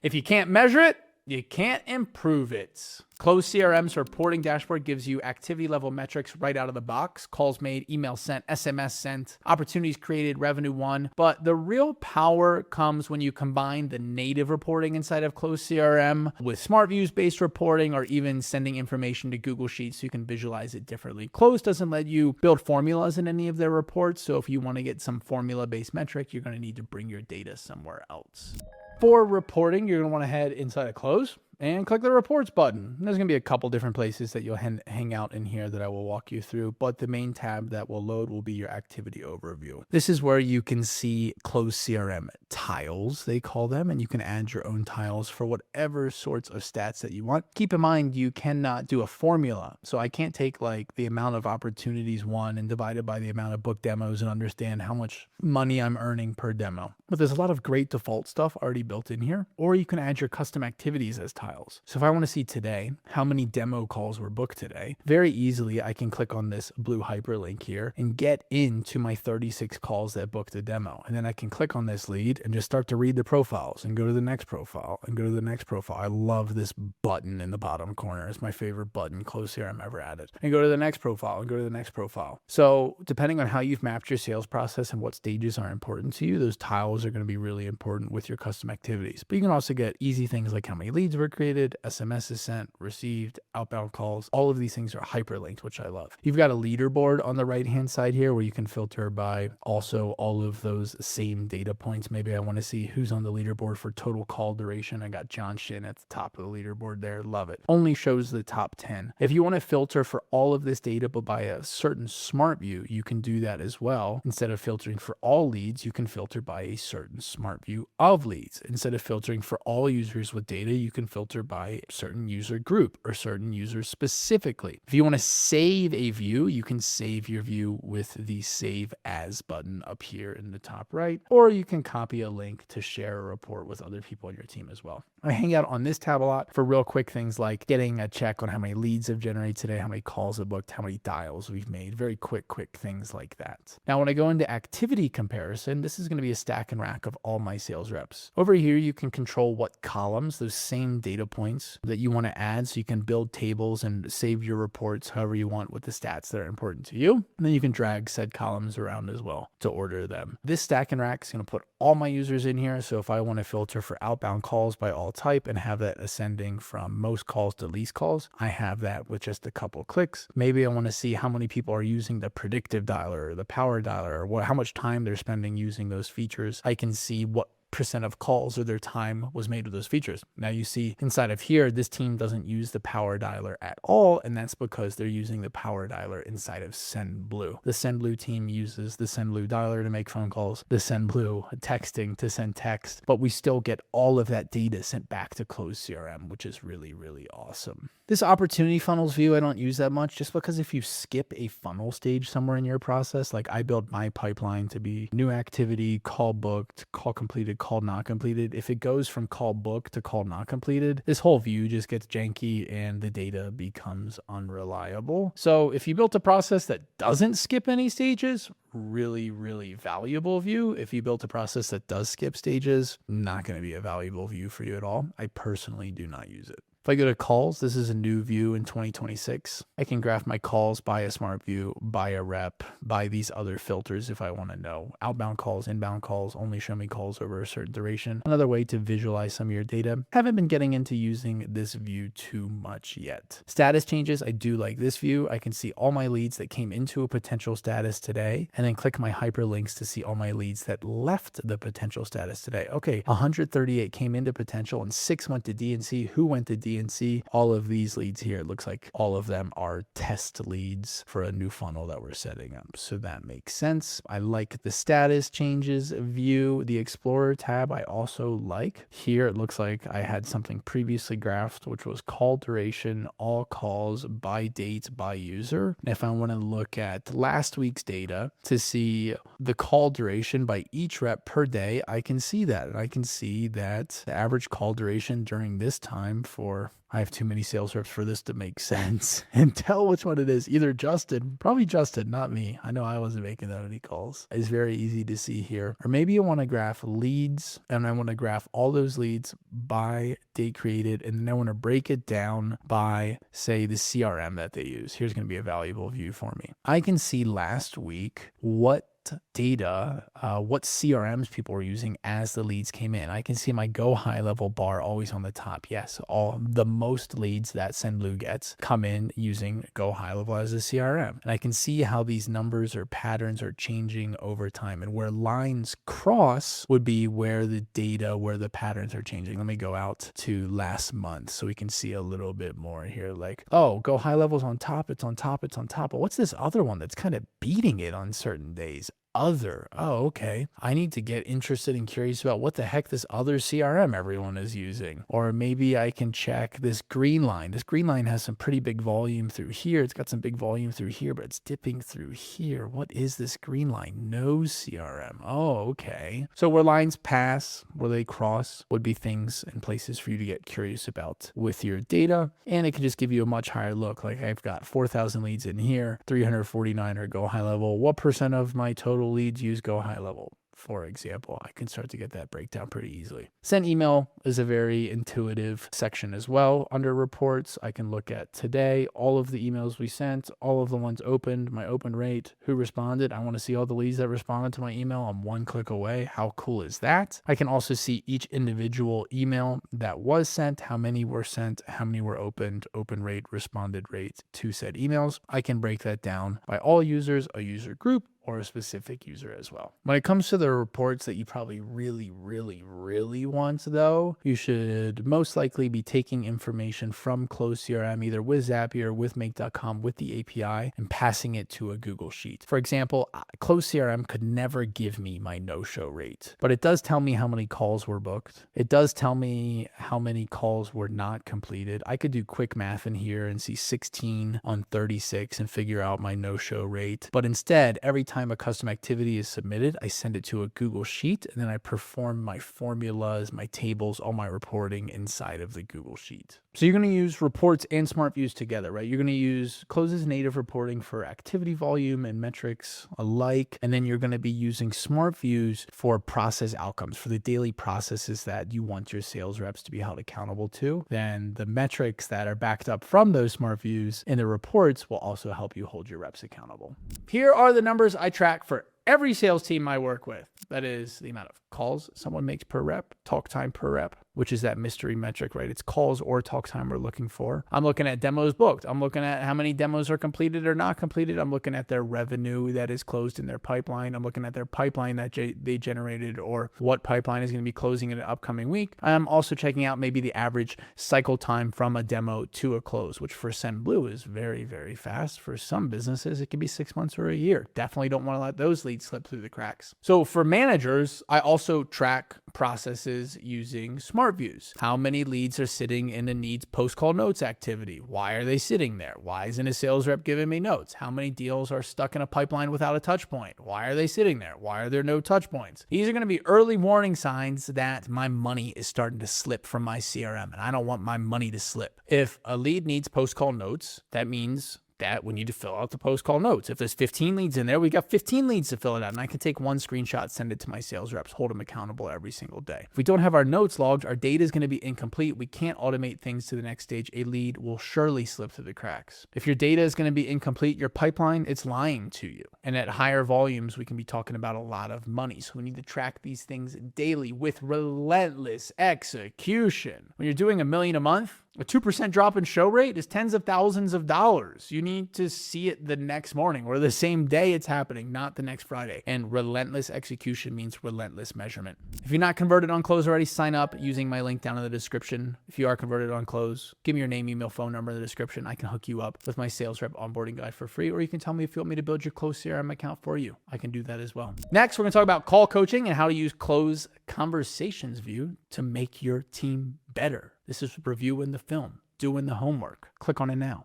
If you can't measure it, you can't improve it. Closed CRM's reporting dashboard gives you activity level metrics right out of the box. Calls made, emails sent, SMS sent, opportunities created, revenue won. But the real power comes when you combine the native reporting inside of closed CRM with smart views based reporting, or even sending information to Google Sheets so you can visualize it differently. Closed doesn't let you build formulas in any of their reports. So if you want to get some formula based metric, you're going to need to bring your data somewhere else. For reporting, you're going to want to head inside of Close and click the reports button. There's going to be a couple different places that you'll hang out in here that I will walk you through, but the main tab that will load will be your activity overview. This is where you can see closed CRM tiles, they call them, and you can add your own tiles for whatever sorts of stats that you want. Keep in mind, you cannot do a formula. So I can't take like the amount of opportunities won and divide it by the amount of book demos and understand how much money I'm earning per demo. But there's a lot of great default stuff already built in here, or you can add your custom activities as tiles. So if I want to see today how many demo calls were booked today, very easily I can click on this blue hyperlink here and get into my 36 calls that booked a demo. And then I can click on this lead and just start to read the profiles and go to the next profile and go to the next profile. I love this button in the bottom corner. It's my favorite button close here I'm ever added. And go to the next profile and go to the next profile. So depending on how you've mapped your sales process and what stages are important to you, those tiles are going to be really important with your custom activities. But you can also get easy things like how many leads were created, SMSs sent, received, outbound calls. All of these things are hyperlinked, which I love. You've got a leaderboard on the right-hand side here where you can filter by also all of those same data points. Maybe I want to see who's on the leaderboard for total call duration. I got John Shin at the top of the leaderboard there. Love it. Only shows the top 10. If you want to filter for all of this data, but by a certain smart view, you can do that as well. Instead of filtering for all leads, you can filter by a certain smart view of leads. Instead of filtering for all users with data, you can filter by a certain user group or certain users specifically. If you want to save a view, you can save your view with the Save As button up here in the top right, or you can copy a link to share a report with other people on your team as well. I hang out on this tab a lot for real quick things like getting a check on how many leads have generated today, how many calls have booked, how many dials we've made. Very quick things like that. Now, when I go into activity comparison, this is going to be a stack and rack of all my sales reps. Over here, you can control what columns, those same data points that you want to add. So you can build tables and save your reports however you want with the stats that are important to you. And then you can drag said columns around as well to order them. This stack and rack is going to put all my users in here. So if I want to filter for outbound calls by all type and have that ascending from most calls to least calls, I have that with just a couple clicks. Maybe I want to see how many people are using the predictive dialer or the power dialer, or how much time they're spending using those features. I can see what percent of calls or their time was made with those features. Now you see inside of here, this team doesn't use the power dialer at all, and that's because they're using the power dialer inside of SendBlue. The SendBlue team uses the SendBlue dialer to make phone calls, the SendBlue texting to send text, but we still get all of that data sent back to closed CRM, which is really, really awesome. This opportunity funnels view, I don't use that much just because if you skip a funnel stage somewhere in your process, like I built my pipeline to be new activity, call booked, call completed, call not completed. If it goes from call booked to call not completed, this whole view just gets janky and the data becomes unreliable. So if you built a process that doesn't skip any stages, really, really valuable view. If you built a process that does skip stages, not going to be a valuable view for you at all. I personally do not use it. If I go to calls, this is a new view in 2026. I can graph my calls by a smart view, by a rep, by these other filters if I want to know. Outbound calls, inbound calls, only show me calls over a certain duration. Another way to visualize some of your data. Haven't been getting into using this view too much yet. Status changes, I do like this view. I can see all my leads that came into a potential status today, and then click my hyperlinks to see all my leads that left the potential status today. Okay, 138 came into potential and 6 went to DNC. Who went to DNC? All of these leads here, it looks like all of them are test leads for a new funnel that we're setting up. So that makes sense. I like the status changes view. The Explorer tab I also like. Here it looks like I had something previously graphed, which was call duration, all calls by date, by user. And if I want to look at last week's data to see the call duration by each rep per day, I can see that. And I can see that the average call duration during this time for number. I have too many sales reps for this to make sense. And tell which one it is. Either Justin, probably Justin, not me. I know I wasn't making that many calls. It's very easy to see here. Or maybe you want to graph leads, and I want to graph all those leads by date created, and then I want to break it down by, say, the CRM that they use. Here's going to be a valuable view for me. I can see last week what data, what CRMs people were using as the leads came in. I can see my go high level bar always on the top. Yes, all the most leads that SendBlue gets come in using go high level as a CRM. And I can see how these numbers or patterns are changing over time, and where lines cross would be where the data, where the patterns are changing. Let me go out to last month so we can see a little bit more here. Like, oh, go high levels on top, it's on top, it's on top. But what's this other one that's kind of beating it on certain days? Other. Oh, okay. I need to get interested and curious about what the heck this other CRM everyone is using. Or maybe I can check this green line. This green line has some pretty big volume through here. It's got some big volume through here, but it's dipping through here. What is this green line? No CRM. Oh, okay. So where lines pass, where they cross, would be things and places for you to get curious about with your data. And it can just give you a much higher look. Like I've got 4,000 leads in here, 349 are go high level. What percent of my total leads use go high level? For example, I can start to get that breakdown pretty easily. Send email is a very intuitive section as well. Under reports, I can look at today, all of the emails we sent, all of the ones opened, my open rate, who responded. I want to see all the leads that responded to my email. I'm one click away. How cool is that? I can also see each individual email that was sent, how many were sent, how many were opened, open rate, responded rate to said emails. I can break that down by all users, a user group, or a specific user as well. When it comes to the reports that you probably really want though, you should most likely be taking information from Close CRM, either with Zapier, with Make.com, with the API, and passing it to a Google Sheet. For example, Close CRM could never give me my no-show rate, but it does tell me how many calls were booked. It does tell me how many calls were not completed. I could do quick math in here and see 16 on 36 and figure out my no-show rate. But instead, every time a custom activity is submitted, I send it to a Google Sheet, and then I perform my formulas, my tables, all my reporting inside of the Google Sheet. So you're going to use reports and smart views together, right? You're going to use Close's native reporting for activity volume and metrics alike, and then you're going to be using smart views for process outcomes, for the daily processes that you want your sales reps to be held accountable to. Then the metrics that are backed up from those smart views in the reports will also help you hold your reps accountable. Here are the numbers I track for every sales team I work with. That is the amount of calls someone makes per rep, talk time per rep, which is that mystery metric, right? It's calls or talk time we're looking for. I'm looking at demos booked. I'm looking at how many demos are completed or not completed. I'm looking at their revenue that is closed in their pipeline. I'm looking at their pipeline that they generated, or what pipeline is going to be closing in an upcoming week. I'm also checking out maybe the average cycle time from a demo to a close, which for SendBlue is very fast. For some businesses, it can be 6 months or a year. Definitely don't want to let those leads slip through the cracks. So for managers, I also track processes using smart views. How many leads are sitting in a needs post-call notes activity? Why are they sitting there? Why isn't a sales rep giving me notes? How many deals are stuck in a pipeline without a touch point? Why are they sitting there? Why are there no touch points? These are going to be early warning signs that my money is starting to slip from my CRM, and I don't want my money to slip. If a lead needs post-call notes, that means that we need to fill out the post-call notes. If there's 15 leads in there, we got 15 leads to fill it out. And I can take one screenshot, send it to my sales reps, hold them accountable every single day. If we don't have our notes logged, our data is going to be incomplete. We can't automate things to the next stage. A lead will surely slip through the cracks. If your data is going to be incomplete, your pipeline, it's lying to you. And at higher volumes, we can be talking about a lot of money. So we need to track these things daily with relentless execution. When you're doing $1 million a month, a 2% drop in show rate is tens of thousands of dollars. You need to see it the next morning or the same day it's happening, not the next Friday. And relentless execution means relentless measurement. If you're not converted on Close already, sign up using my link down in the description. If you are converted on Close, give me your name, email, phone number in the description. I can hook you up with my sales rep onboarding guide for free, or you can tell me if you want me to build your Close CRM account for you. I can do that as well. Next, we're going to talk about call coaching and how to use Close Conversations View to make your team better. This is reviewing the film, doing the homework. Click on it now.